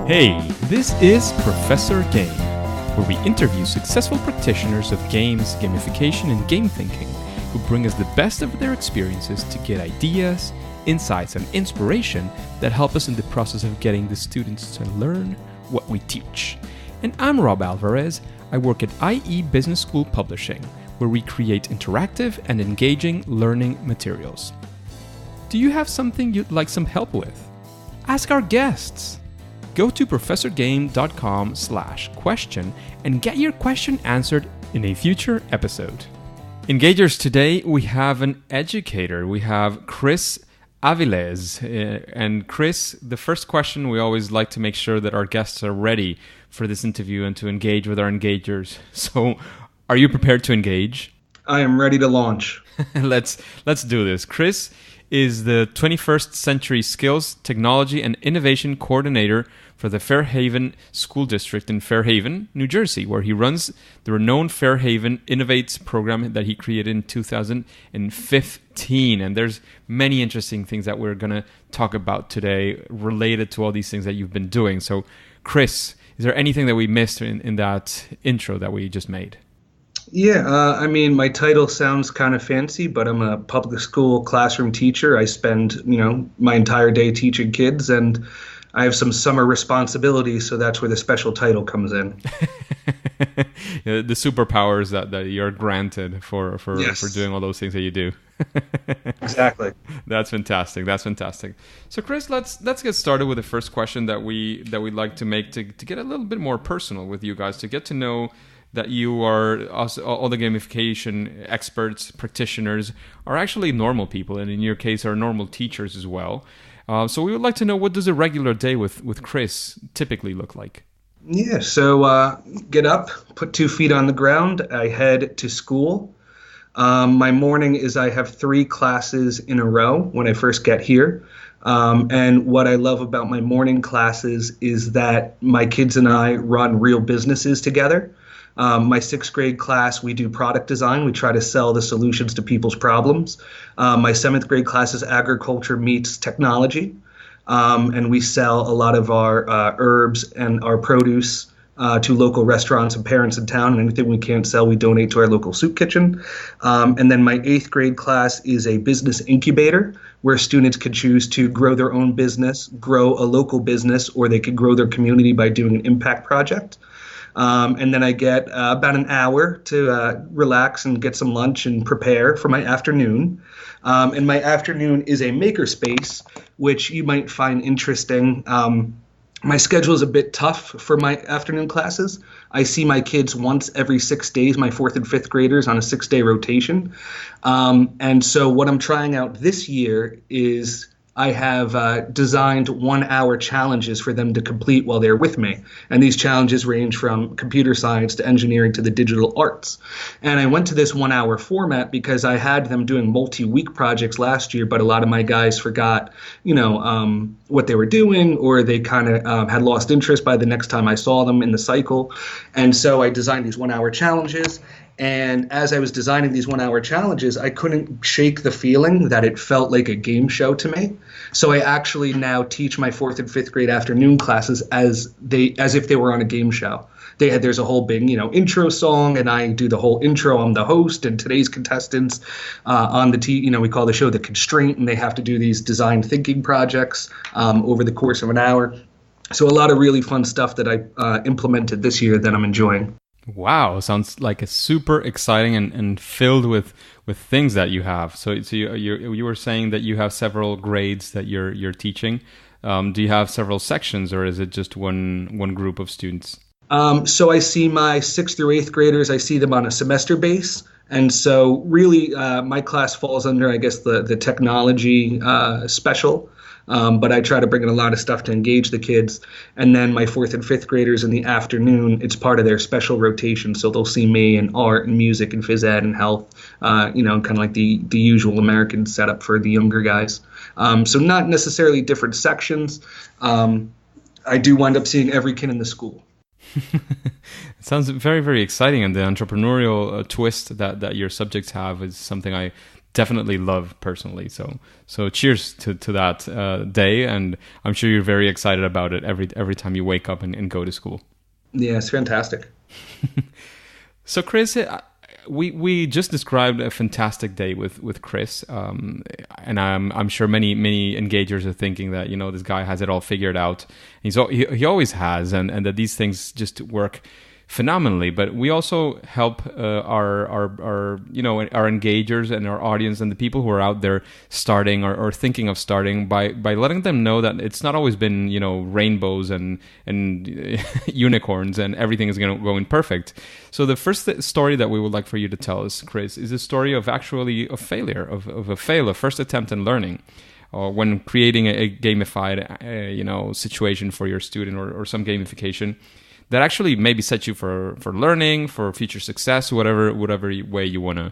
Hey, this is Professor Game, where we interview successful practitioners of games, gamification, and game thinking who bring us the best of their experiences to get ideas, insights, and inspiration that help us in the process of getting the students to learn what we teach. And I'm Rob Alvarez. I work at IE Business School Publishing, where we create interactive and engaging learning materials. Do you have something you'd like some help with? Ask our guests. Go to professorgame.com/question and get your question answered in a future episode. Engagers, today we have an educator. We have Chris Aviles. And Chris, the first question, we always like to make sure that our guests are ready for this interview and to engage with our engagers. So, are you prepared to engage? I am ready to launch. Let's do this. Chris is the 21st Century Skills, Technology, and Innovation Coordinator for the Fair Haven School District in Fair Haven, New Jersey, where he runs the renowned Fair Haven Innovates program that he created in 2015. And there's many interesting things that we're going to talk about today related to all these things that you've been doing. So, Chris, is there anything that we missed in that intro that we just made? Yeah, my title sounds kind of fancy, but I'm a public school classroom teacher. I spend, my entire day teaching kids, and I have some summer responsibilities, so that's where the special title comes in. The superpowers that you're granted for doing all those things that you do. Exactly. That's fantastic. So, Chris, let's get started with the first question that we'd like to make to get a little bit more personal with you guys, to get to know that you are, all the gamification experts, practitioners, are actually normal people, and in your case are normal teachers as well. So we would like to know, what does a regular day with Chris typically look like? Yeah, so get up, put 2 feet on the ground, I head to school. My morning is I have 3 classes in a row when I first get here. And what I love about my morning classes is that my kids and I run real businesses together. My 6th grade class, we do product design. We try to sell the solutions to people's problems. My 7th grade class is agriculture meets technology. And we sell a lot of our herbs and our produce to local restaurants and parents in town. And anything we can't sell, we donate to our local soup kitchen. And then my 8th grade class is a business incubator, where students could choose to grow their own business, grow a local business, or they could grow their community by doing an impact project. And then I get about an hour to relax and get some lunch and prepare for my afternoon. And my afternoon is a makerspace, which you might find interesting. My schedule is a bit tough for my afternoon classes. I see my kids once every 6 days, my 4th and 5th graders, on a 6-day rotation. And so what I'm trying out this year is I have designed 1-hour challenges for them to complete while they're with me. And these challenges range from computer science to engineering to the digital arts. And I went to this 1-hour format because I had them doing multi-week projects last year, but a lot of my guys forgot, what they were doing, or they kind of had lost interest by the next time I saw them in the cycle. And so I designed these 1-hour challenges. And as I was designing these 1-hour challenges, I couldn't shake the feeling that it felt like a game show to me. So I actually now teach my 4th and 5th grade afternoon classes as if they were on a game show. There's a whole big, intro song, and I do the whole intro. I'm the host, and today's contestants on the we call the show The Constraint, and they have to do these design thinking projects over the course of an hour. So a lot of really fun stuff that I implemented this year that I'm enjoying. Wow, sounds like a super exciting and filled with things that you have. So you were saying that you have several grades that you're teaching. Do you have several sections, or is it just one group of students? So I see my 6th through 8th graders. I see them on a semester base, and so really my class falls under, I guess, the technology special. But I try to bring in a lot of stuff to engage the kids. And then my 4th and 5th graders in the afternoon, it's part of their special rotation. So they'll see me in art and music and phys ed and health, kind of like the usual American setup for the younger guys. So not necessarily different sections. I do wind up seeing every kid in the school. It sounds very, very exciting. And the entrepreneurial twist that your subjects have is something I definitely love personally. So cheers to that day, and I'm sure you're very excited about it every time you wake up and go to school. Yeah, it's fantastic. So Chris, we just described a fantastic day with Chris, and I'm sure many engagers are thinking that this guy has it all figured out. He always has, and that these things just work phenomenally. But we also help our engagers and our audience and the people who are out there starting or thinking of starting by letting them know that it's not always been rainbows and unicorns and everything is going perfect. So the first story that we would like for you to tell us, Chris, is a story of actually a failure, of a first attempt in learning, or when creating a gamified situation for your student or some gamification that actually maybe set you for learning, for future success, whatever way you wanna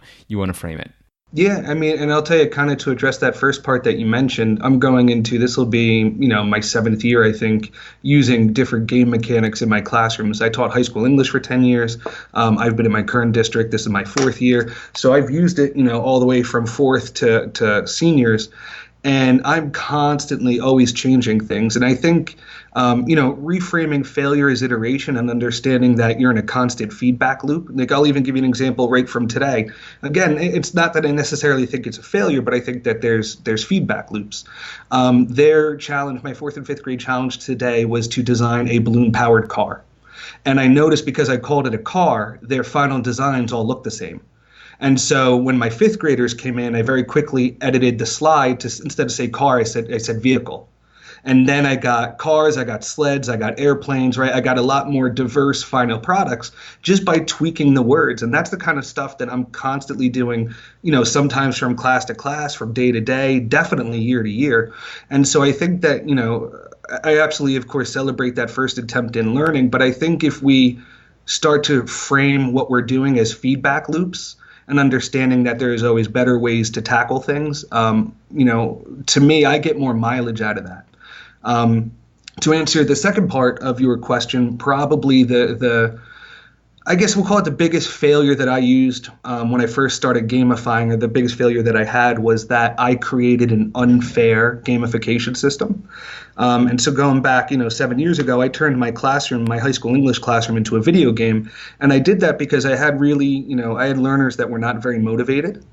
frame it. Yeah, I mean, and I'll tell you, kind of to address that first part that you mentioned, I'm going into, this will be, my 7th year, I think, using different game mechanics in my classrooms. I taught high school English for 10 years. I've been in my current district. This is my 4th year. So I've used it, all the way from 4th to seniors. And I'm constantly always changing things. And I think, reframing failure as iteration and understanding that you're in a constant feedback loop. Like, I'll even give you an example right from today. Again, it's not that I necessarily think it's a failure, but I think that there's feedback loops. Their challenge, my 4th and 5th grade challenge today, was to design a balloon-powered car. And I noticed, because I called it a car, their final designs all look the same. And so when my 5th graders came in, I very quickly edited the slide to, instead of say car, I said vehicle. And then I got cars, I got sleds, I got airplanes, right? I got a lot more diverse final products just by tweaking the words. And that's the kind of stuff that I'm constantly doing, sometimes from class to class, from day to day, definitely year to year. And so I think that, I absolutely, of course, celebrate that first attempt in learning. But I think if we start to frame what we're doing as feedback loops, and understanding that there is always better ways to tackle things, to me, I get more mileage out of that. To answer the second part of your question, probably the I guess we'll call it the biggest failure that I used when I first started gamifying, or the biggest failure that I had, was that I created an unfair gamification system. And so going back, 7 years ago, I turned my classroom, my high school English classroom, into a video game. And I did that because I had really, I had learners that were not very motivated.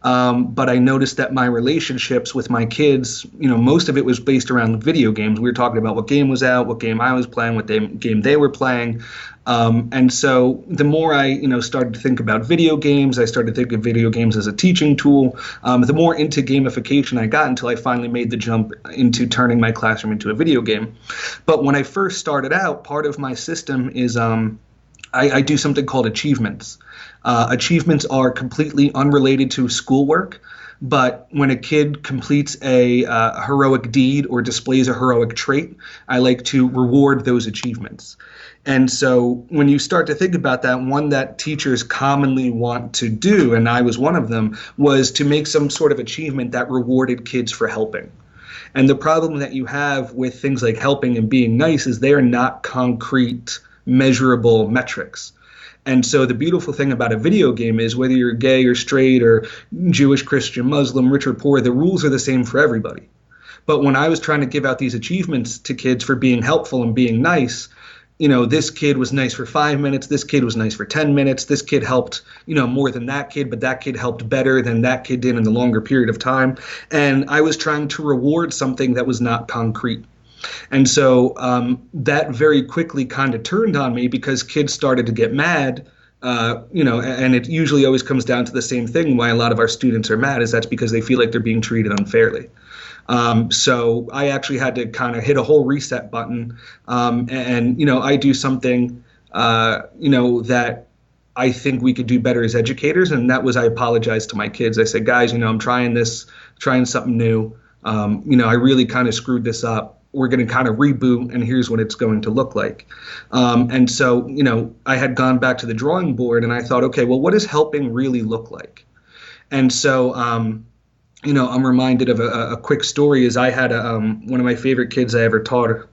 But I noticed that my relationships with my kids, most of it was based around video games. We were talking about what game was out, what game I was playing, what game they were playing. And so the more I, started to think about video games, I started to think of video games as a teaching tool. The more into gamification I got, until I finally made the jump into turning my classroom into a video game. But when I first started out, part of my system is I do something called achievements. Achievements are completely unrelated to schoolwork, but when a kid completes a heroic deed or displays a heroic trait, I like to reward those achievements. And so when you start to think about that, one that teachers commonly want to do, and I was one of them, was to make some sort of achievement that rewarded kids for helping. And the problem that you have with things like helping and being nice is they are not concrete, measurable metrics. And so the beautiful thing about a video game is, whether you're gay or straight or Jewish, Christian, Muslim, rich or poor, the rules are the same for everybody. But when I was trying to give out these achievements to kids for being helpful and being nice, this kid was nice for 5 minutes, this kid was nice for 10 minutes, this kid helped, more than that kid, but that kid helped better than that kid did in the longer period of time. And I was trying to reward something that was not concrete. And so that very quickly kind of turned on me, because kids started to get mad, and it usually always comes down to the same thing. Why a lot of our students are mad is that's because they feel like they're being treated unfairly. So I actually had to kind of hit a whole reset button. And I do something, that I think we could do better as educators. And that was, I apologized to my kids. I said, guys, I'm trying something new. I really kind of screwed this up. We're going to kind of reboot, and here's what it's going to look like. And so, I had gone back to the drawing board, and I thought, okay, well, what does helping really look like? And so, I'm reminded of a quick story. Is I had one of my favorite kids I ever taught.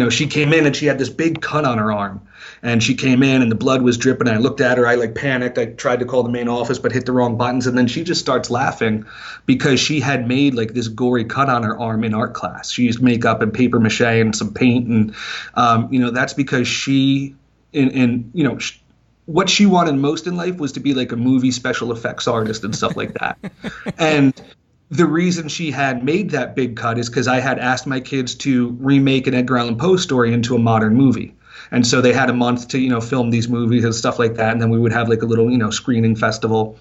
she came in and she had this big cut on her arm. And she came in and the blood was dripping. I looked at her. I panicked. I tried to call the main office, but hit the wrong buttons. And then she just starts laughing because she had made this gory cut on her arm in art class. She used makeup and paper mache and some paint. And, that's because she, what she wanted most in life was to be a movie special effects artist and stuff like that. And the reason she had made that big cut is because I had asked my kids to remake an Edgar Allan Poe story into a modern movie. And so they had a month to, film these movies and stuff like that. And then we would have a little, screening festival.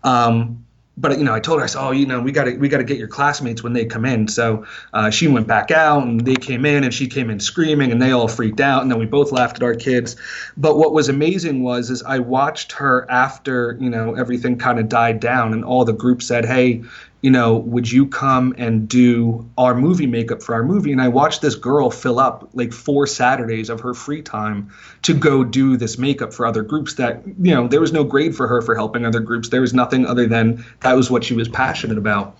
But, I told her, I said, we got to get your classmates when they come in. So she went back out and they came in and she came in screaming and they all freaked out. And then we both laughed at our kids. But what was amazing is I watched her after, everything kind of died down and all the group said, hey, would you come and do our movie makeup for our movie? And I watched this girl fill up 4 Saturdays of her free time to go do this makeup for other groups that, there was no grade for her for helping other groups. There was nothing other than that was what she was passionate about.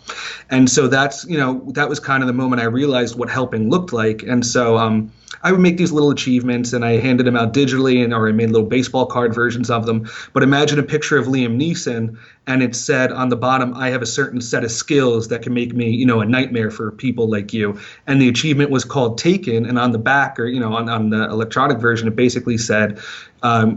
And so that's, that was kind of the moment I realized what helping looked like. And so I would make these little achievements and I handed them out digitally or I made little baseball card versions of them. But imagine a picture of Liam Neeson and it said on the bottom, I have a certain set of skills that can make me, a nightmare for people like you. And the achievement was called Taken. And on the back or, on the electronic version, it basically said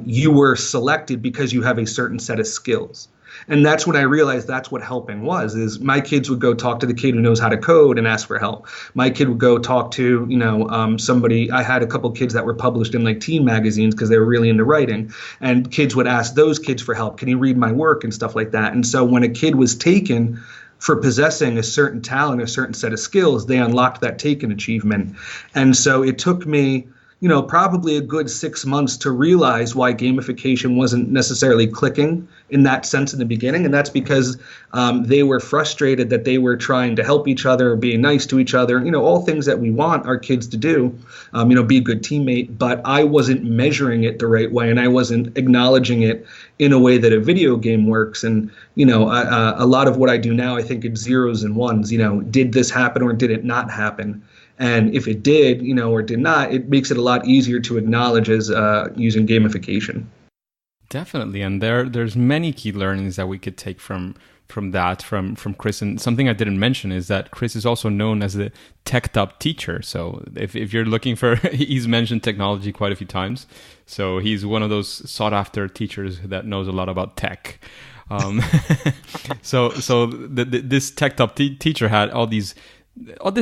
you were selected because you have a certain set of skills. And that's when I realized that's what helping was, is my kids would go talk to the kid who knows how to code and ask for help. My kid would go talk to, somebody. I had a couple kids that were published in teen magazines because they were really into writing. And kids would ask those kids for help. Can you read my work and stuff like that? And so when a kid was taken for possessing a certain talent, a certain set of skills, they unlocked that Taken achievement. And so it took me probably a good 6 months to realize why gamification wasn't necessarily clicking in that sense in the beginning. And that's because they were frustrated that they were trying to help each other, being nice to each other, all things that we want our kids to do, be a good teammate. But I wasn't measuring it the right way and I wasn't acknowledging it in a way that a video game works. And, a lot of what I do now, I think it's zeros and ones, did this happen or did it not happen? And if it did, or did not, it makes it a lot easier to acknowledge as using gamification. Definitely. And there's many key learnings that we could take from Chris. And something I didn't mention is that Chris is also known as the teched up teacher. So if you're looking for, he's mentioned technology quite a few times. So he's one of those sought after teachers that knows a lot about tech. So this teched up teacher had all this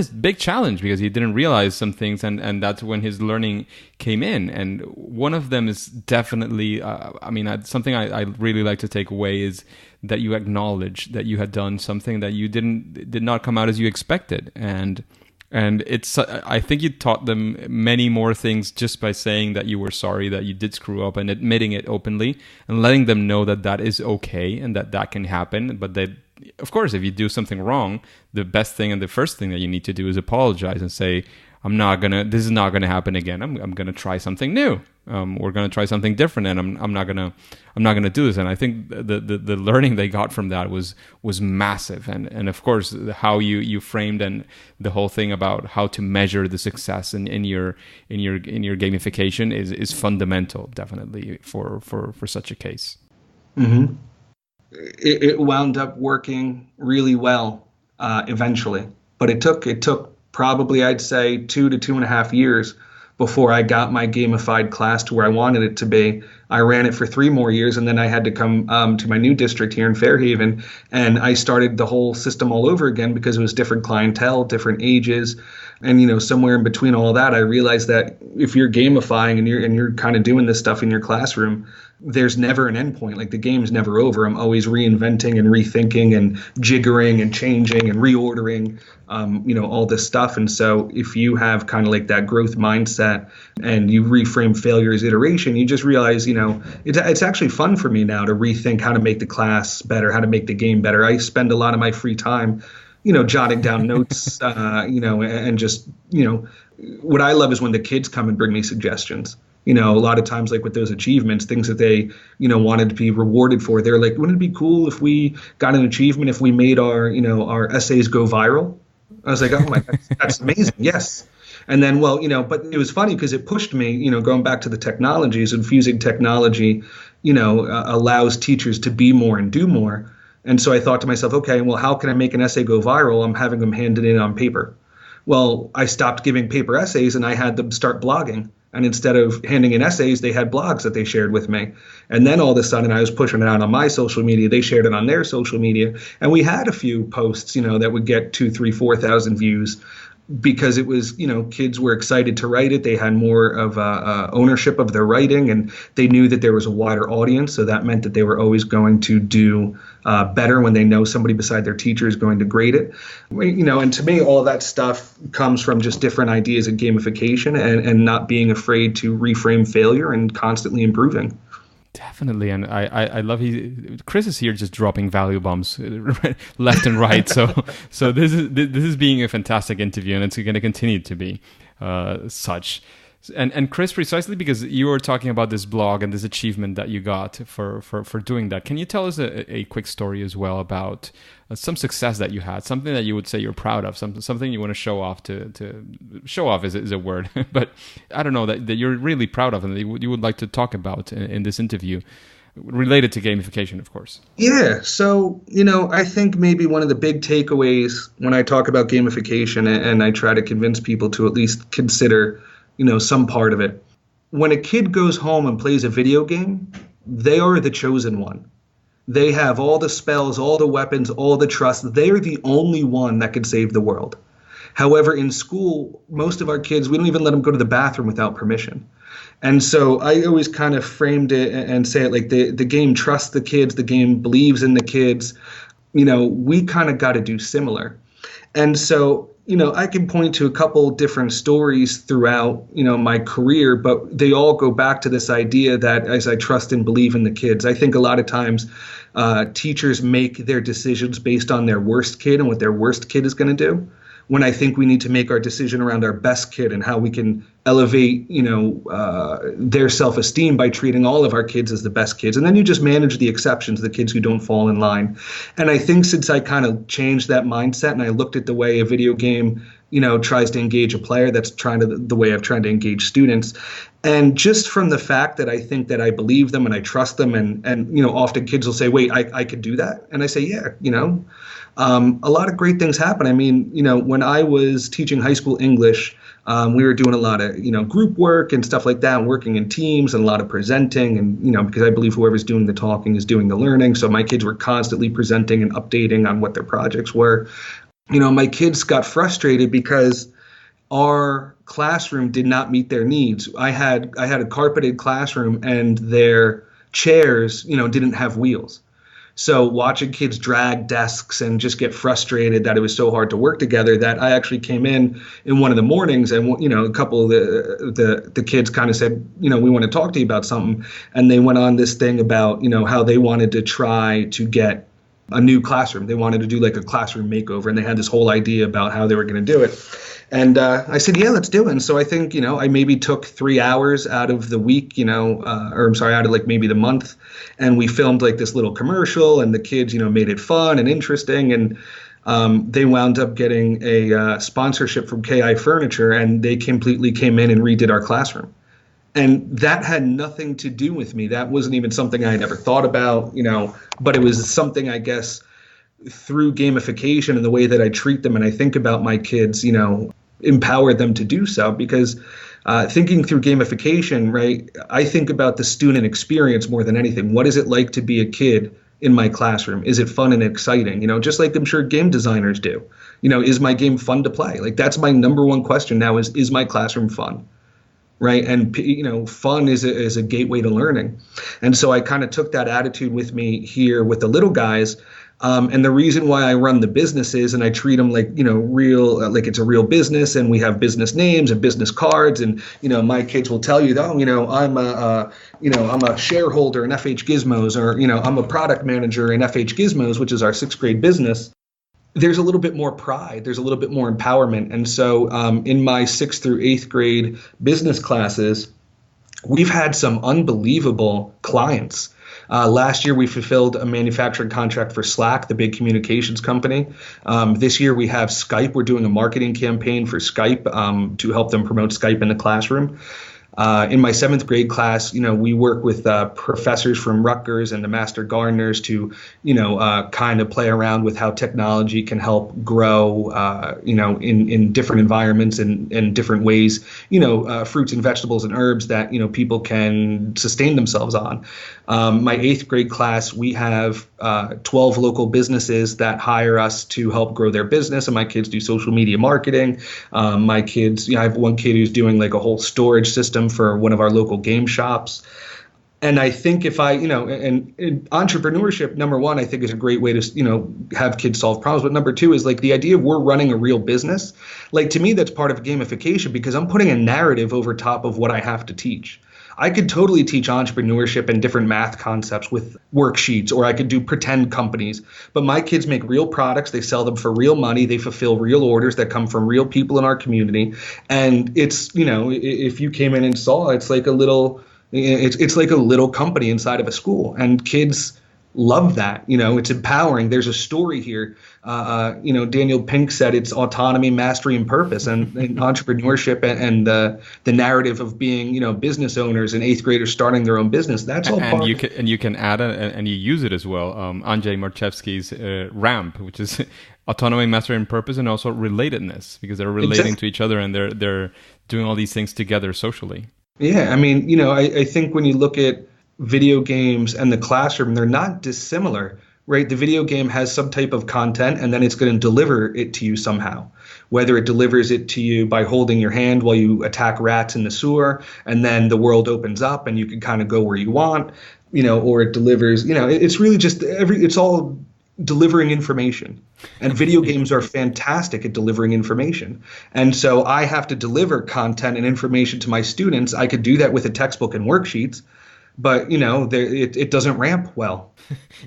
big challenge because he didn't realize some things, and that's when his learning came in. And one of them is definitely, something I really like to take away is that you acknowledge that you had done something that you did not come out as you expected, and it's I think you taught them many more things just by saying that you were sorry that you did screw up and admitting it openly and letting them know that that is okay and that can happen, but that. Of course, if you do something wrong, the best thing and the first thing that you need to do is apologize and say, this is not gonna happen again. I'm gonna try something new. We're gonna try something different, and I'm not gonna do this. And I think the learning they got from that was massive. And of course, how you framed and the whole thing about how to measure the success in your gamification is fundamental, definitely for such a case. Mm-hmm. It wound up working really well eventually, but it took probably, I'd say, 2 to 2.5 years before I got my gamified class to where I wanted it to be. I ran it for 3 more years, and then I had to come to my new district here in Fair Haven, and I started the whole system all over again because it was different clientele, different ages. And, somewhere in between all of that, I realized that if you're gamifying and you're kind of doing this stuff in your classroom, there's never an end point. Like, the game's never over. I'm always reinventing and rethinking and jiggering and changing and reordering, all this stuff. And so if you have kind of like that growth mindset and you reframe failure as iteration, you just realize, it's actually fun for me now to rethink how to make the class better, how to make the game better. I spend a lot of my free time jotting down notes, and just, what I love is when the kids come and bring me suggestions. A lot of times, like with those achievements, things that they, wanted to be rewarded for, they're like, wouldn't it be cool if we got an achievement if we made our essays go viral? I was like, oh my, that's amazing. Yes. And then, well, but it was funny because it pushed me, going back to the technologies, infusing technology, allows teachers to be more and do more. And so I thought to myself, okay, well, how can I make an essay go viral? I'm having them handed in on paper. Well, I stopped giving paper essays and I had them start blogging. And instead of handing in essays, they had blogs that they shared with me. And then all of a sudden I was pushing it out on my social media. They shared it on their social media. And we had a few posts, that would get 2, 3, 4,000 views, because it was, kids were excited to write it. They had more of ownership of their writing, and they knew that there was a wider audience. So that meant that they were always going to do better when they know somebody beside their teacher is going to grade it. And to me, all of that stuff comes from just different ideas of gamification and not being afraid to reframe failure and constantly improving. Definitely, and I love Chris is here just dropping value bombs left and right. So this is being a fantastic interview, and it's going to continue to be such. And Chris, precisely because you were talking about this blog and this achievement that you got for doing that, can you tell us a quick story as well about some success that you had, something that you would say you're proud of, something you want to show off to show off is a word, but I don't know, that you're really proud of and that you would like to talk about in this interview, related to gamification, of course. Yeah. So, I think maybe one of the big takeaways when I talk about gamification and I try to convince people to at least consider some part of it. When a kid goes home and plays a video game, they are the chosen one. They have all the spells, all the weapons, all the trust. They are the only one that can save the world. However, in school, most of our kids, we don't even let them go to the bathroom without permission. And so I always kind of framed it and say it like the game trusts the kids, the game believes in the kids. We kind of got to do similar. And so, I can point to a couple different stories throughout, my career, but they all go back to this idea that as I trust and believe in the kids. I think a lot of times teachers make their decisions based on their worst kid and what their worst kid is going to do, when I think we need to make our decision around our best kid and how we can elevate, their self-esteem by treating all of our kids as the best kids. And then you just manage the exceptions, the kids who don't fall in line. And I think since I kind of changed that mindset and I looked at the way a video game, tries to engage a player, that's the way I've tried to engage students. And just from the fact that I think that I believe them and I trust them and often kids will say, wait, I could do that. And I say, yeah, a lot of great things happen. I mean, when I was teaching high school English, we were doing a lot of, group work and stuff like that, and working in teams and a lot of presenting. And, because I believe whoever's doing the talking is doing the learning. So my kids were constantly presenting and updating on what their projects were. My kids got frustrated because our classroom did not meet their needs. I had a carpeted classroom and their chairs, didn't have wheels. So watching kids drag desks and just get frustrated that it was so hard to work together, that I actually came in one of the mornings and, a couple of the kids kind of said, we want to talk to you about something. And they went on this thing about, how they wanted to try to get a new classroom. They wanted to do like a classroom makeover, and they had this whole idea about how they were going to do it. And I said, yeah, let's do it. And so I think, I maybe took 3 hours out of the week, out of like maybe the month. And we filmed like this little commercial, and the kids, made it fun and interesting. And they wound up getting a sponsorship from KI Furniture, and they completely came in and redid our classroom. And that had nothing to do with me. That wasn't even something I had ever thought about, but it was something, I guess, through gamification and the way that I treat them and I think about my kids, empowered them to do so. Because thinking through gamification, right, I think about the student experience more than anything. What is it like to be a kid in my classroom? Is it fun and exciting? Just like I'm sure game designers do. Is my game fun to play? Like, that's my number one question now is my classroom fun? Right. And, fun is a gateway to learning. And so I kind of took that attitude with me here with the little guys. And the reason why I run the businesses and I treat them like, real, like it's a real business, and we have business names and business cards. And, my kids will tell you, I'm a shareholder in FH Gizmos, or, I'm a product manager in FH Gizmos, which is our 6th grade business. There's a little bit more pride. There's a little bit more empowerment. And so in my 6th through 8th grade business classes, we've had some unbelievable clients. Last year, we fulfilled a manufacturing contract for Slack, the big communications company. This year, we have Skype. We're doing a marketing campaign for Skype to help them promote Skype in the classroom. In my 7th grade class, we work with professors from Rutgers and the Master Gardeners to, kind of play around with how technology can help grow, in different environments and different ways, fruits and vegetables and herbs that, people can sustain themselves on. My 8th grade class, we have 12 local businesses that hire us to help grow their business, and my kids do social media marketing. My kids, I have one kid who's doing like a whole storage system for one of our local game shops. And I think if and entrepreneurship, number one, I think is a great way to, have kids solve problems. But number two is like the idea of we're running a real business. Like to me, that's part of gamification because I'm putting a narrative over top of what I have to teach. I could totally teach entrepreneurship and different math concepts with worksheets, or I could do pretend companies. But my kids make real products. They sell them for real money. They fulfill real orders that come from real people in our community. And it's, if you came in and saw, it's like a little company inside of a school. And kids love that. It's empowering. There's a story here. Daniel Pink said it's autonomy, mastery, and purpose, and entrepreneurship and the narrative of being, business owners and 8th graders starting their own business. That's all part. And you can add and you use it as well. Andrzej Marchewski's RAMP, which is autonomy, mastery, and purpose, and also relatedness, because they're relating to each other and they're doing all these things together socially. Yeah, I think when you look at video games and the classroom, they're not dissimilar, right? The video game has some type of content and then it's going to deliver it to you somehow, whether it delivers it to you by holding your hand while you attack rats in the sewer and then the world opens up and you can kind of go where you want, or it delivers, it's really just it's all delivering information. And video games are fantastic at delivering information. And so I have to deliver content and information to my students. I could do that with a textbook and worksheets, but, it doesn't ramp well.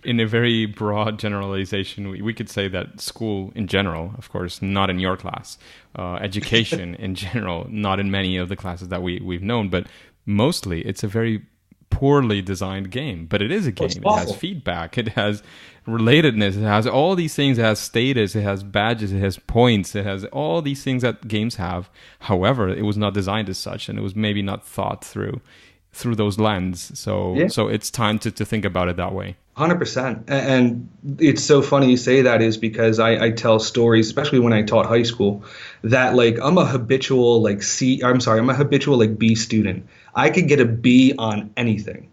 In a very broad generalization, we could say that school in general, of course, not in your class, education in general, not in many of the classes that we've known, but mostly it's a very poorly designed game. But it is a game. It has feedback. It has relatedness. It has all these things. It has status. It has badges. It has points. It has all these things that games have. However, it was not designed as such, and it was maybe not thought through those lens. So it's time to think about it that way. 100%. And it's so funny you say that is because I tell stories, especially when I taught high school, that like I'm a habitual like B student. I could get a B on anything.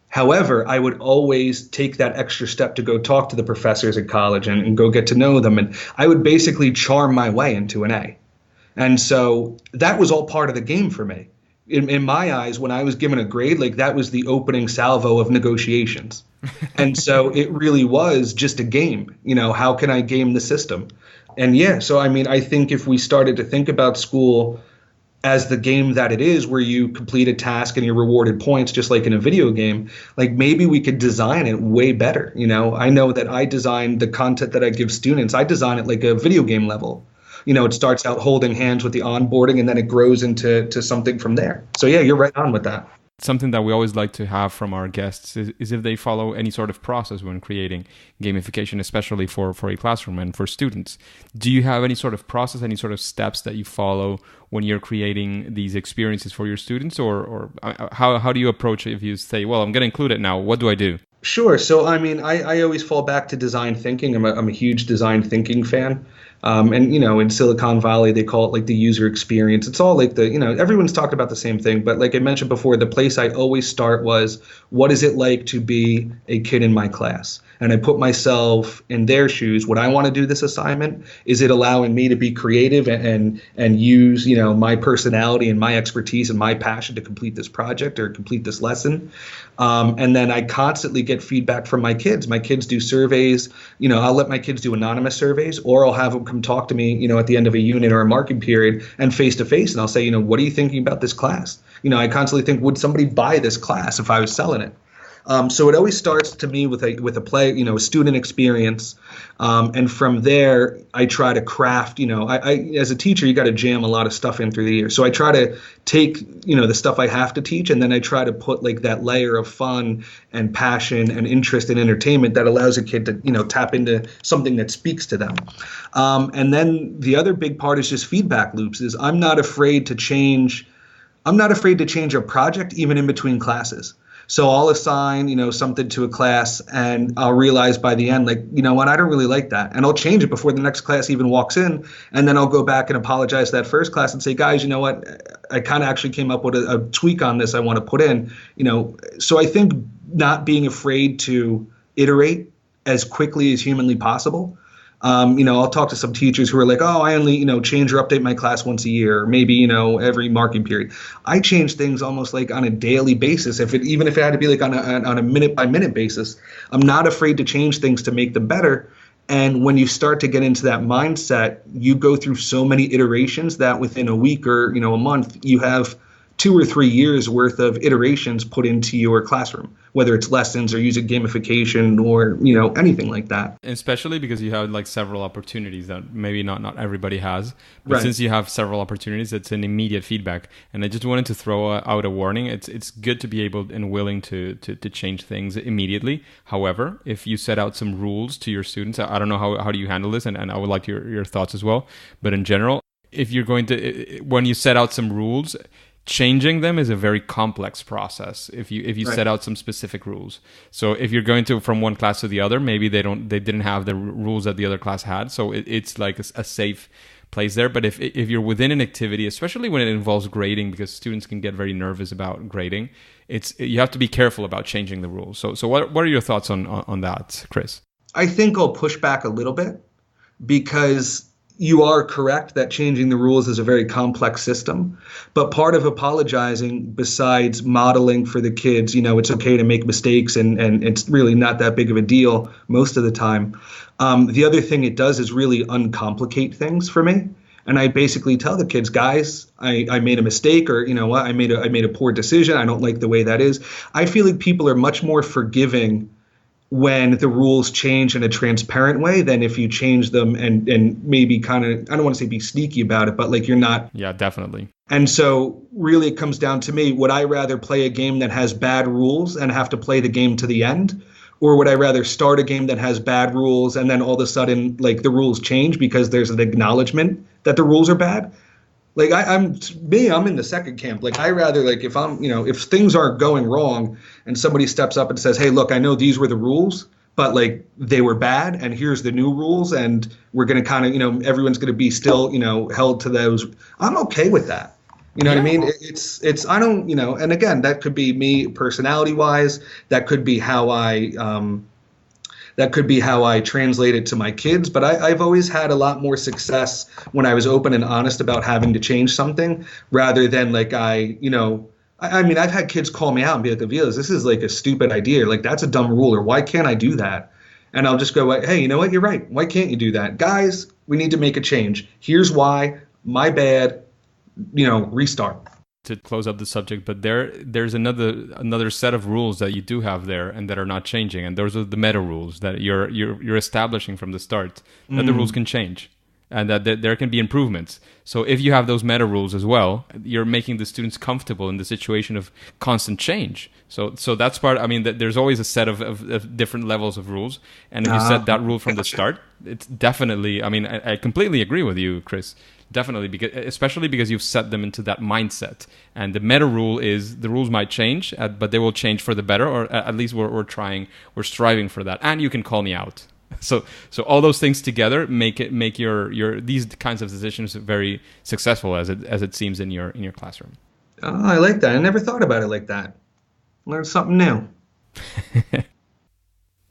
However, I would always take that extra step to go talk to the professors at college and go get to know them. And I would basically charm my way into an A. And so that was all part of the game for me. In my eyes, when I was given a grade, like that was the opening salvo of negotiations. And so it really was just a game. How can I game the system? And I think if we started to think about school as the game that it is, where you complete a task and you're rewarded points, just like in a video game, like maybe we could design it way better. I know that I design the content that I give students. I design it like a video game level. It starts out holding hands with the onboarding and then it grows into something from there. So yeah, you're right on with that. Something that we always like to have from our guests is if they follow any sort of process when creating gamification, especially for a classroom and for students. Do you have any sort of process, any sort of steps that you follow when you're creating these experiences for your students? Or how do you approach it if you say, well, I'm going to include it now, what do I do? Sure. So, I always fall back to design thinking. I'm a huge design thinking fan. In Silicon Valley, they call it like the user experience. It's all like everyone's talked about the same thing. But like I mentioned before, the place I always start was, what is it like to be a kid in my class? And I put myself in their shoes. Would I want to do this assignment? Is it allowing me to be creative and use, my personality and my expertise and my passion to complete this project or complete this lesson? And then I constantly get feedback from my kids. My kids do surveys. I'll let my kids do anonymous surveys, or I'll have them come talk to me, at the end of a unit or a marking period and face to face. And I'll say, what are you thinking about this class? I constantly think, would somebody buy this class if I was selling it? So it always starts to me with a play, a student experience, and from there I try to craft. I as a teacher, you got to jam a lot of stuff in through the year. So I try to take the stuff I have to teach, and then I try to put like that layer of fun and passion and interest and entertainment that allows a kid to tap into something that speaks to them. And then the other big part is just feedback loops. Is I'm not afraid to change. I'm not afraid to change a project even in between classes. So I'll assign, something to a class, and I'll realize by the end, like, you know what, I don't really like that. And I'll change it before the next class even walks in. And then I'll go back and apologize to that first class and say, guys, you know what, I kind of actually came up with a tweak on this I want to put in. So I think not being afraid to iterate as quickly as humanly possible. I'll talk to some teachers who are like, oh, I only, change or update my class once a year, or maybe, every marking period. I change things almost like on a daily basis. Even if it had to be like on a minute by minute basis, I'm not afraid to change things to make them better. And when you start to get into that mindset, you go through so many iterations that within a week or, a month, you have 2 or 3 years worth of iterations put into your classroom, whether it's lessons or using gamification or, anything like that. Especially because you have like several opportunities that maybe not everybody has. But Right. Since you have several opportunities, it's an immediate feedback. And I just wanted to throw out a warning. It's good to be able and willing to change things immediately. However, if you set out some rules to your students, I don't know how do you handle this, and I would like your thoughts as well. But in general, if you're going to, when you set out some rules, changing them is a very complex process if you Right. set out some specific rules. So if you're going to from one class to the other, maybe they didn't have the rules that the other class had, so it's like a safe place there. But if you're within an activity, especially when it involves grading, because students can get very nervous about grading, you have to be careful about changing the rules. So what are your thoughts on that, Chris? I think I'll push back a little bit because you are correct that changing the rules is a very complex system. But part of apologizing, besides modeling for the kids, it's okay to make mistakes and it's really not that big of a deal most of the time. The other thing it does is really uncomplicate things for me. And I basically tell the kids, guys, I made a mistake, or what, I made a poor decision. I don't like the way that is. I feel like people are much more forgiving when the rules change in a transparent way than if you change them and maybe kind of, I don't want to say be sneaky about it, but like you're not. Yeah, definitely. And so really it comes down to me, would I rather play a game that has bad rules and have to play the game to the end? Or would I rather start a game that has bad rules and then all of a sudden like the rules change because there's an acknowledgement that the rules are bad? Like I'm in the second camp. Like I rather, like, if I'm, if things aren't going wrong and somebody steps up and says, hey, look, I know these were the rules, but like they were bad and here's the new rules and we're going to kind of, everyone's going to be still, held to those. I'm okay with that. You know what I mean? It's I don't, and again, that could be me personality wise. That could be how I translate it to my kids. But I've always had a lot more success when I was open and honest about having to change something rather than like I mean, I've had kids call me out and be like, Aviles, this is like a stupid idea. Like, that's a dumb rule, or why can't I do that? And I'll just go, hey, you know what? You're right. Why can't you do that? Guys, we need to make a change. Here's why. My bad. Restart. To close up the subject, but there's another set of rules that you do have there and that are not changing, and those are the meta rules that you're establishing from the start, that the rules can change and that there can be improvements. So if you have those meta rules as well, you're making the students comfortable in the situation of constant change. So that's part. I mean, there's always a set of different levels of rules, and if you set that rule from the start, it's definitely. I mean, I completely agree with you, Chris. Definitely, especially because you've set them into that mindset. And the meta rule is the rules might change, but they will change for the better, or at least we're striving for that. And you can call me out. So all those things together make your these kinds of decisions very successful, as it seems in your classroom. Oh, I like that. I never thought about it like that. Learned something new.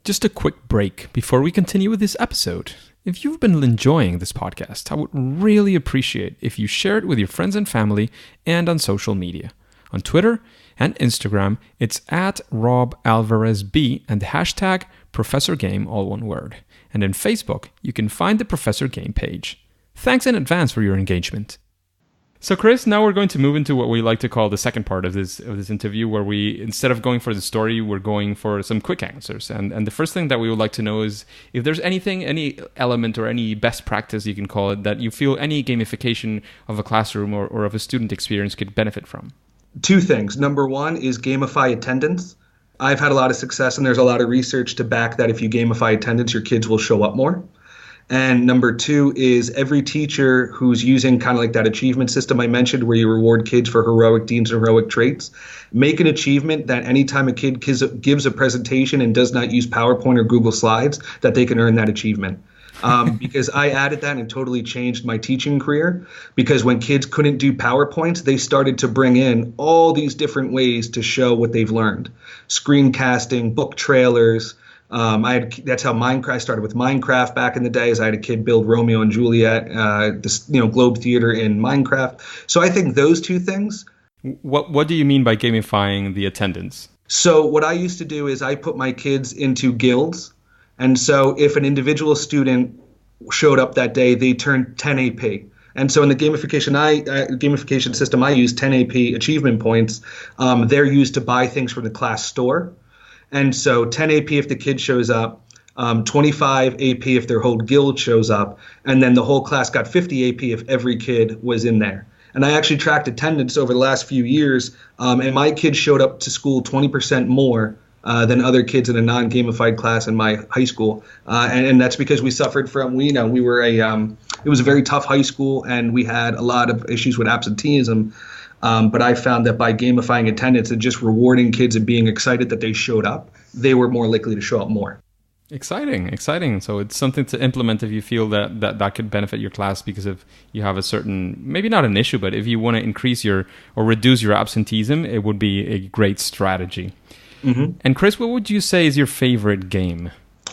Just a quick break before we continue with this episode. If you've been enjoying this podcast, I would really appreciate if you share it with your friends and family and on social media. On Twitter and Instagram, it's @RobAlvarezB and the hashtag ProfessorGame, all one word. And in Facebook, you can find the Professor Game page. Thanks in advance for your engagement. So, Chris, now we're going to move into what we like to call the second part of this interview, where we, instead of going for the story, we're going for some quick answers. And the first thing that we would like to know is if there's anything, any element or any best practice, you can call it, that you feel any gamification of a classroom or of a student experience could benefit from. Two things. Number one is gamify attendance. I've had a lot of success, and there's a lot of research to back that if you gamify attendance, your kids will show up more. And number two is every teacher who's using kind of like that achievement system I mentioned, where you reward kids for heroic deeds and heroic traits, make an achievement that anytime a kid gives a presentation and does not use PowerPoint or Google Slides, that they can earn that achievement. Because I added that and it totally changed my teaching career, because when kids couldn't do PowerPoints, they started to bring in all these different ways to show what they've learned. Screencasting, book trailers. That's how I started with Minecraft back in the day, as I had a kid build Romeo and Juliet, Globe Theater in Minecraft. So I think those two things. What do you mean by gamifying the attendance? So what I used to do is I put my kids into guilds. And so if an individual student showed up that day, they turned 10 AP. And so in the gamification system I use, 10 AP achievement points, they're used to buy things from the class store. And so 10 AP if the kid shows up, 25 AP if their whole guild shows up, and then the whole class got 50 AP if every kid was in there. And I actually tracked attendance over the last few years, and my kids showed up to school 20% more than other kids in a non-gamified class in my high school. And that's because we suffered from, it was a very tough high school, and we had a lot of issues with absenteeism. But I found that by gamifying attendance and just rewarding kids and being excited that they showed up, they were more likely to show up more. Exciting. So it's something to implement if you feel that could benefit your class, because if you have a certain, maybe not an issue, but if you want to increase or reduce your absenteeism, it would be a great strategy. Mm-hmm. And Chris, what would you say is your favorite game?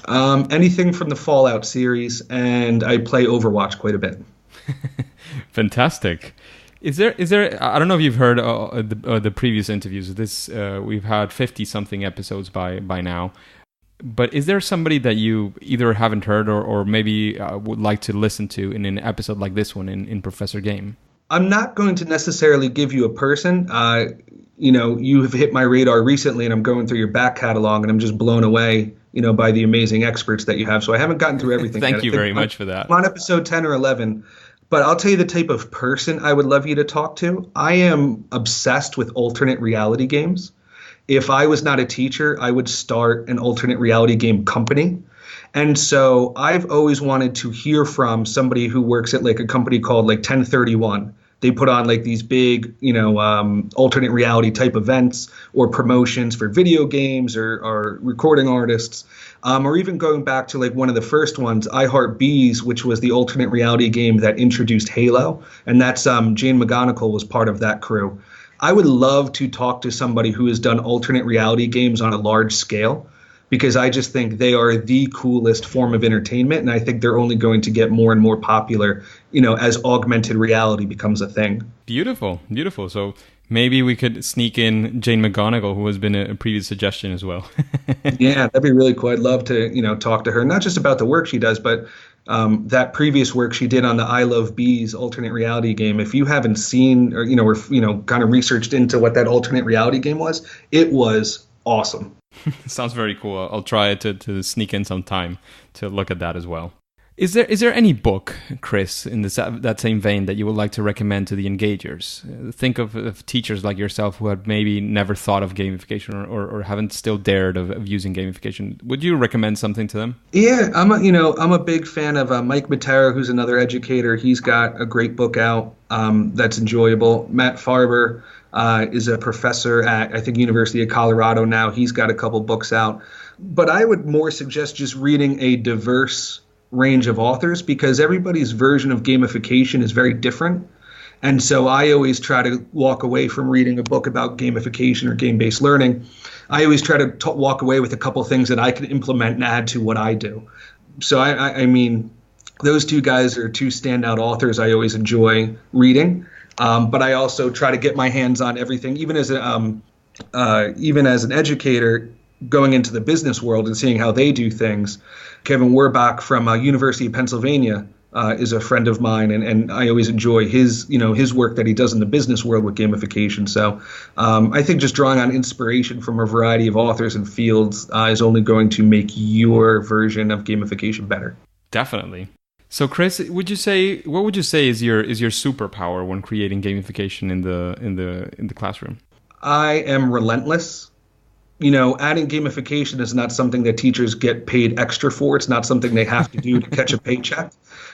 Anything from the Fallout series, and I play Overwatch quite a bit. Fantastic. Is there? I don't know if you've heard the previous interviews. We've had 50-something episodes by now. But is there somebody that you either haven't heard or maybe would like to listen to in an episode like this one in Professor Game? I'm not going to necessarily give you a person. You have hit my radar recently, and I'm going through your back catalog, and I'm just blown away, by the amazing experts that you have. So I haven't gotten through everything. Thank you very much for that. I'm on episode 10 or 11. But I'll tell you the type of person I would love you to talk to. I am obsessed with alternate reality games. If I was not a teacher, I would start an alternate reality game company. And so I've always wanted to hear from somebody who works at like a company called like 1031. They put on like these big, alternate reality type events or promotions for video games or recording artists. Or even going back to like one of the first ones, I Heart Bees, which was the alternate reality game that introduced Halo. And that's Jane McGonigal was part of that crew. I would love to talk to somebody who has done alternate reality games on a large scale, because I just think they are the coolest form of entertainment. And I think they're only going to get more and more popular, as augmented reality becomes a thing. Beautiful. So maybe we could sneak in Jane McGonigal, who has been a previous suggestion as well. Yeah, that'd be really cool. I'd love to, talk to her, not just about the work she does, but that previous work she did on the I Love Bees alternate reality game. If you haven't seen or, kind of researched into what that alternate reality game was, it was awesome. Sounds very cool. I'll try to sneak in some time to look at that as well. Is there any book, Chris, in that same vein that you would like to recommend to the engagers? Think of teachers like yourself who have maybe never thought of gamification or haven't still dared of using gamification. Would you recommend something to them? Yeah, I'm a big fan of Mike Matera, who's another educator. He's got a great book out that's enjoyable. Matt Farber is a professor at, I think, University of Colorado now. He's got a couple books out. But I would more suggest just reading a diverse range of authors, because everybody's version of gamification is very different. And so I always try to walk away from reading a book about gamification or game-based learning. I always try to walk away with a couple things that I can implement and add to what I do. So I mean, those two guys are two standout authors I always enjoy reading. But I also try to get my hands on everything, even as an educator going into the business world and seeing how they do things. Kevin Werbach from University of Pennsylvania is a friend of mine, and I always enjoy his work that he does in the business world with gamification. So I think just drawing on inspiration from a variety of authors and fields is only going to make your version of gamification better. Definitely. So, Chris, what would you say is your superpower when creating gamification in the classroom? I am relentless. Adding gamification is not something that teachers get paid extra for. It's not something they have to do to catch a paycheck.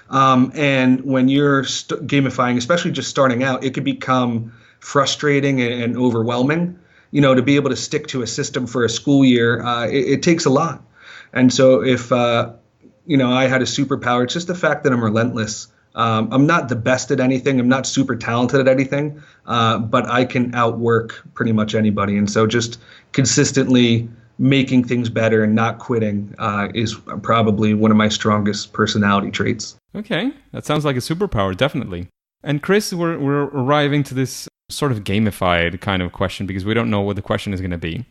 And when you're gamifying, especially just starting out, it could become frustrating and overwhelming. To be able to stick to a system for a school year, it takes a lot. And so if I had a superpower, it's just the fact that I'm relentless. I'm not the best at anything. I'm not super talented at anything, but I can outwork pretty much anybody. And so just consistently making things better and not quitting is probably one of my strongest personality traits. Okay, that sounds like a superpower, definitely. And Chris, we're arriving to this sort of gamified kind of question because we don't know what the question is going to be.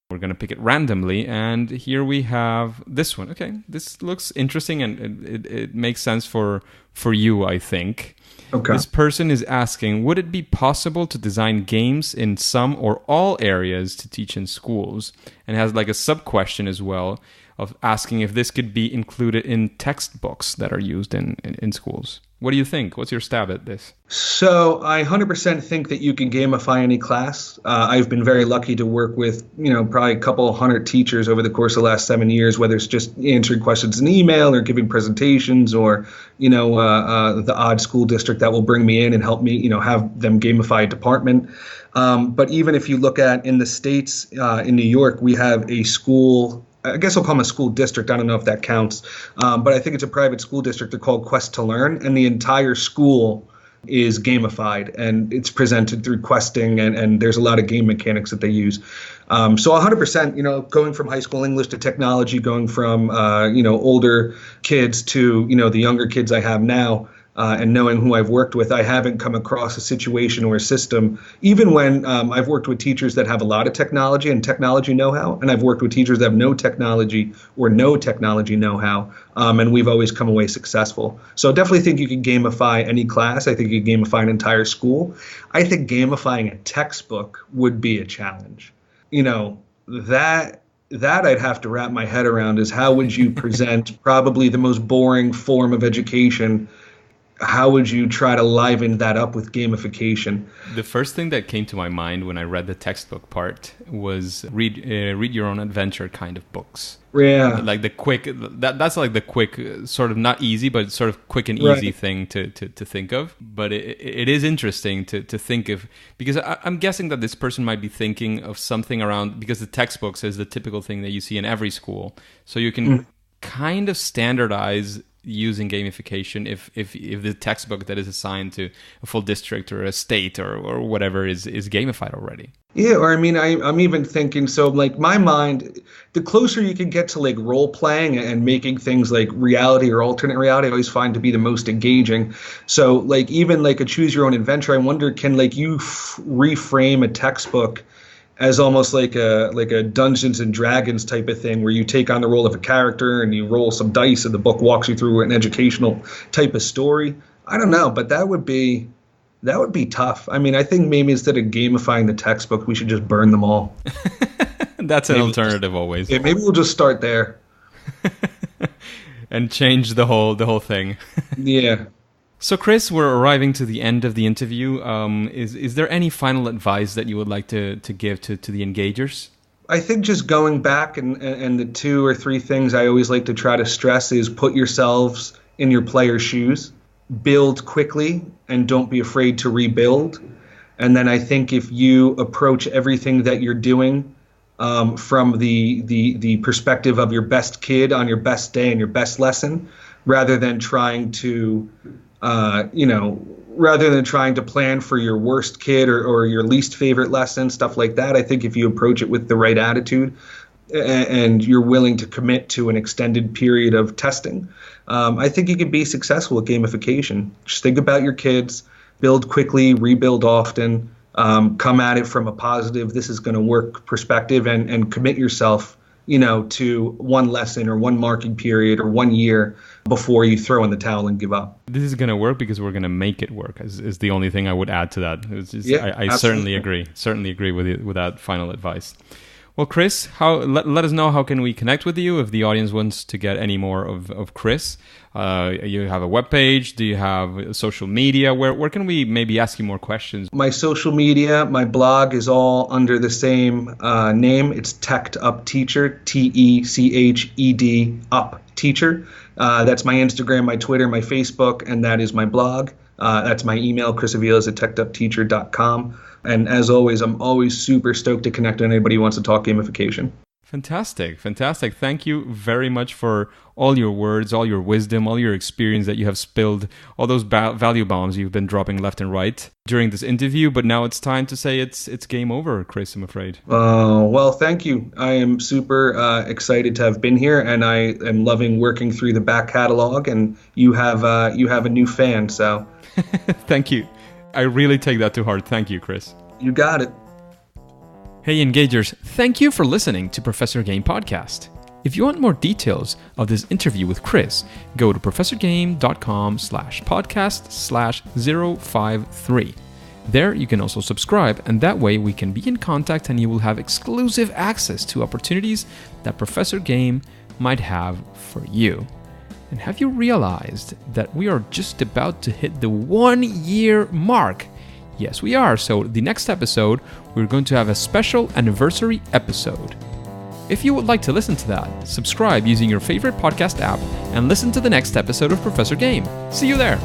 We're going to pick it randomly, and here we have this one. Okay, this looks interesting, and it makes sense for you, I think. Okay. This person is asking, would it be possible to design games in some or all areas to teach in schools? And has like a sub-question as well of asking if this could be included in textbooks that are used in schools. What do you think? What's your stab at this? So I 100% think that you can gamify any class. I've been very lucky to work with, probably a couple hundred teachers over the course of the last 7 years, whether it's just answering questions in email or giving presentations or, the odd school district that will bring me in and help me, have them gamify a department. But even if you look at in the States, in New York, we have a school, I guess I'll call them a school district. I don't know if that counts. But I think it's a private school district. They're called Quest to Learn. And the entire school is gamified. And it's presented through questing. And there's a lot of game mechanics that they use. So 100%, going from high school English to technology, going from, older kids to, the younger kids I have now. And knowing who I've worked with, I haven't come across a situation or a system, even when I've worked with teachers that have a lot of technology and technology know-how, and I've worked with teachers that have no technology or no technology know-how, and we've always come away successful. So I definitely think you can gamify any class. I think you can gamify an entire school. I think gamifying a textbook would be a challenge. That I'd have to wrap my head around is how would you present probably the most boring form of education. How would you try to liven that up with gamification? The first thing that came to my mind when I read the textbook part was read your own adventure kind of books. Yeah, like the quick. That's like the quick, sort of not easy, but sort of quick and easy thing to think of. But it is interesting to think of, because I'm guessing that this person might be thinking of something around, because the textbooks is the typical thing that you see in every school, so you can kind of standardize using gamification if the textbook that is assigned to a full district or a state or whatever is gamified already. Yeah, or I'm even thinking, so like my mind, the closer you can get to like role playing and making things like reality or alternate reality, I always find to be the most engaging. So like even like a choose your own adventure, I wonder, can like you reframe a textbook as almost like a Dungeons and Dragons type of thing, where you take on the role of a character and you roll some dice and the book walks you through an educational type of story. I don't know, but that would be tough. I mean, I think maybe instead of gamifying the textbook, we should just burn them all. That's an alternative always. Yeah, maybe we'll just start there. And change the whole thing. Yeah. So, Chris, we're arriving to the end of the interview. Is there any final advice that you would like to give to the engagers? I think just going back and the 2 or 3 things I always like to try to stress is put yourselves in your player's shoes, build quickly, and don't be afraid to rebuild. And then I think if you approach everything that you're doing from the perspective of your best kid on your best day and your best lesson, rather than trying to plan for your worst kid or your least favorite lesson, stuff like that. I think if you approach it with the right attitude and you're willing to commit to an extended period of testing, I think you can be successful at gamification. Just think about your kids, build quickly, rebuild often, come at it from a positive, this is going to work perspective, and commit yourself, to one lesson or one marking period or 1 year before you throw in the towel and give up. This is going to work because we're going to make it work, is the only thing I would add to that. I certainly agree with that final advice. Well, Chris, let us know how can we connect with you if the audience wants to get any more of Chris. You have a webpage? Do you have social media? Where can we maybe ask you more questions? My social media, my blog is all under the same name. It's Teched Up Teacher, TECHED Up Teacher. That's my Instagram, my Twitter, my Facebook, and that is my blog. That's my email, chrisaviles@techedupteacher.com. And as always, I'm always super stoked to connect with anybody who wants to talk gamification. Fantastic. Thank you very much for all your words, all your wisdom, all your experience that you have spilled, all those value bombs you've been dropping left and right during this interview. But now it's time to say it's game over, Chris, I'm afraid. Well, thank you. I am super excited to have been here, and I am loving working through the back catalog, and you have a new fan, so. Thank you. I really take that to heart. Thank you, Chris. You got it. Hey, Engagers, thank you for listening to Professor Game Podcast. If you want more details of this interview with Chris, go to professorgame.com/podcast/053. There you can also subscribe, and that way we can be in contact and you will have exclusive access to opportunities that Professor Game might have for you. And have you realized that we are just about to hit the 1 year mark? Yes, we are. So the next episode, we're going to have a special anniversary episode. If you would like to listen to that, subscribe using your favorite podcast app and listen to the next episode of Professor Game. See you there.